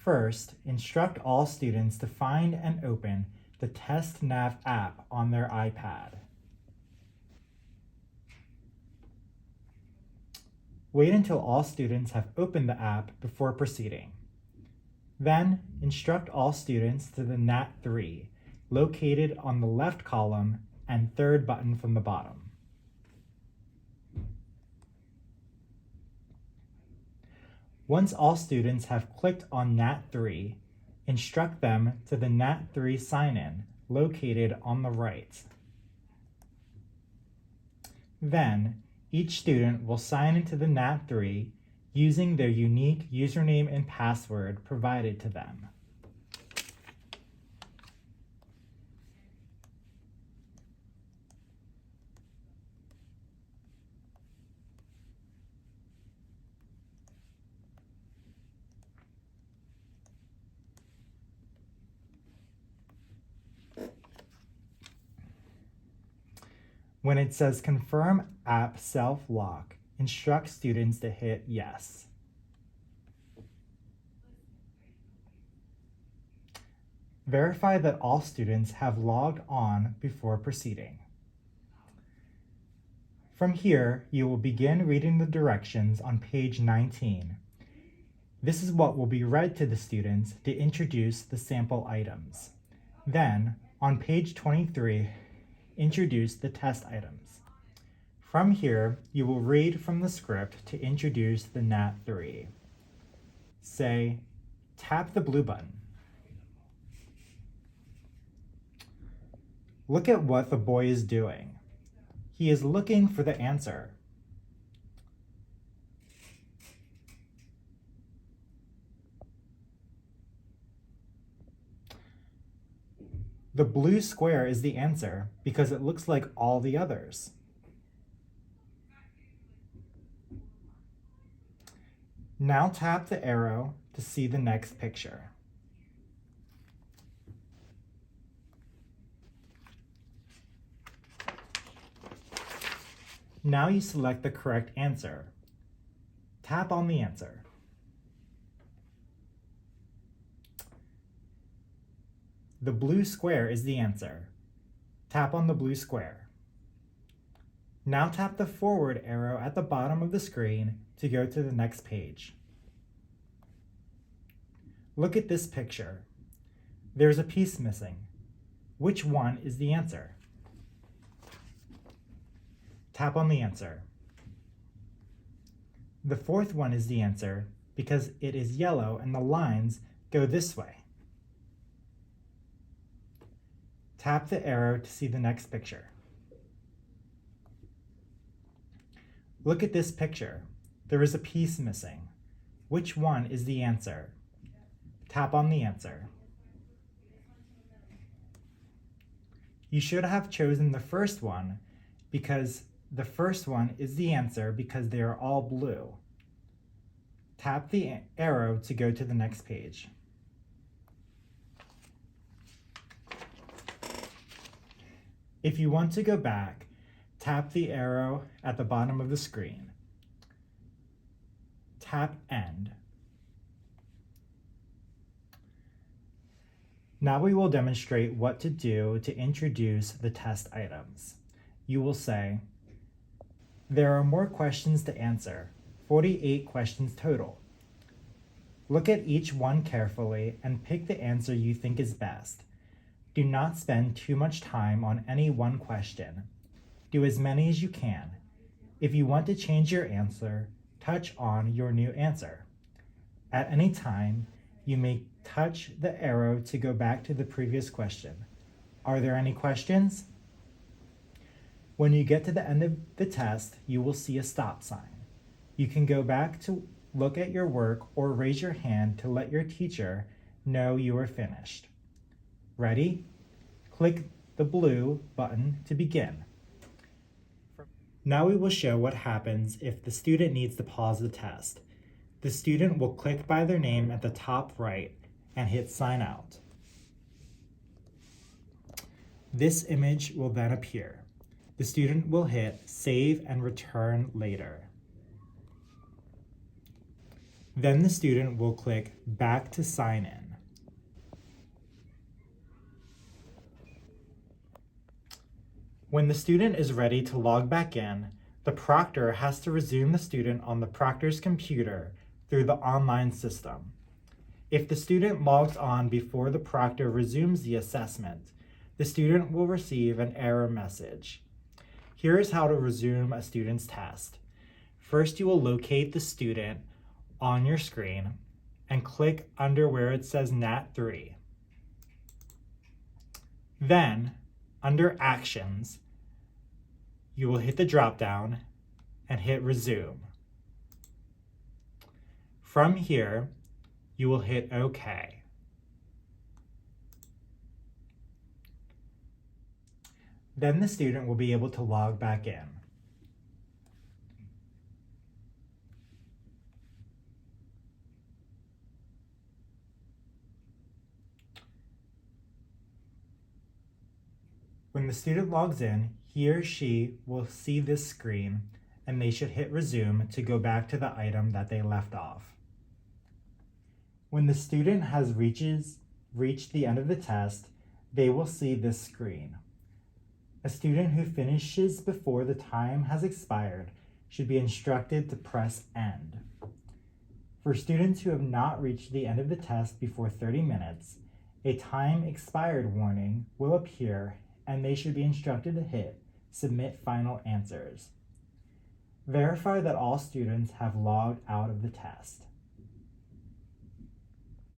First, instruct all students to find and open the TestNav app on their iPad. Wait until all students have opened the app before proceeding. Then, instruct all students to the NNAT3, located on the left column and third button from the bottom. Once all students have clicked on NNAT3, instruct them to the NNAT3 sign-in, located on the right. Then, each student will sign into the NNAT3 using their unique username and password provided to them. When it says Confirm App Self-Lock, instruct students to hit Yes. Verify that all students have logged on before proceeding. From here, you will begin reading the directions on page 19. This is what will be read to the students to introduce the sample items. Then, on page 23, introduce the test items. From here, you will read from the script to introduce the NNAT3. Say, tap the blue button. Look at what the boy is doing. He is looking for the answer. The blue square is the answer because it looks like all the others. Now tap the arrow to see the next picture. Now you select the correct answer. Tap on the answer. The blue square is the answer. Tap on the blue square. Now tap the forward arrow at the bottom of the screen to go to the next page. Look at this picture. There's a piece missing. Which one is the answer? Tap on the answer. The fourth one is the answer because it is yellow and the lines go this way. Tap the arrow to see the next picture. Look at this picture. There is a piece missing. Which one is the answer? Tap on the answer. You should have chosen the first one because the first one is the answer because they are all blue. Tap the arrow to go to the next page. If you want to go back, tap the arrow at the bottom of the screen. Tap End. Now we will demonstrate what to do to introduce the test items. You will say, there are more questions to answer, 48 questions total. Look at each one carefully and pick the answer you think is best. Do not spend too much time on any one question. Do as many as you can. If you want to change your answer, touch on your new answer. At any time, you may touch the arrow to go back to the previous question. Are there any questions? When you get to the end of the test, you will see a stop sign. You can go back to look at your work or raise your hand to let your teacher know you are finished. Ready? Click the blue button to begin. Now we will show what happens if the student needs to pause the test. The student will click by their name at the top right and hit Sign Out. This image will then appear. The student will hit Save and Return Later. Then the student will click Back to sign in. When the student is ready to log back in, the proctor has to resume the student on the proctor's computer through the online system. If the student logs on before the proctor resumes the assessment, the student will receive an error message. Here is how to resume a student's test. First, you will locate the student on your screen and click under where it says NNAT3. Then, under Actions, you will hit the drop-down and hit Resume. From here, you will hit OK. Then the student will be able to log back in. When the student logs in, he or she will see this screen and they should hit Resume to go back to the item that they left off. When the student has reached the end of the test, they will see this screen. A student who finishes before the time has expired should be instructed to press End. For students who have not reached the end of the test before 30 minutes, a time expired warning will appear and they should be instructed to hit Submit Final Answers. Verify that all students have logged out of the test.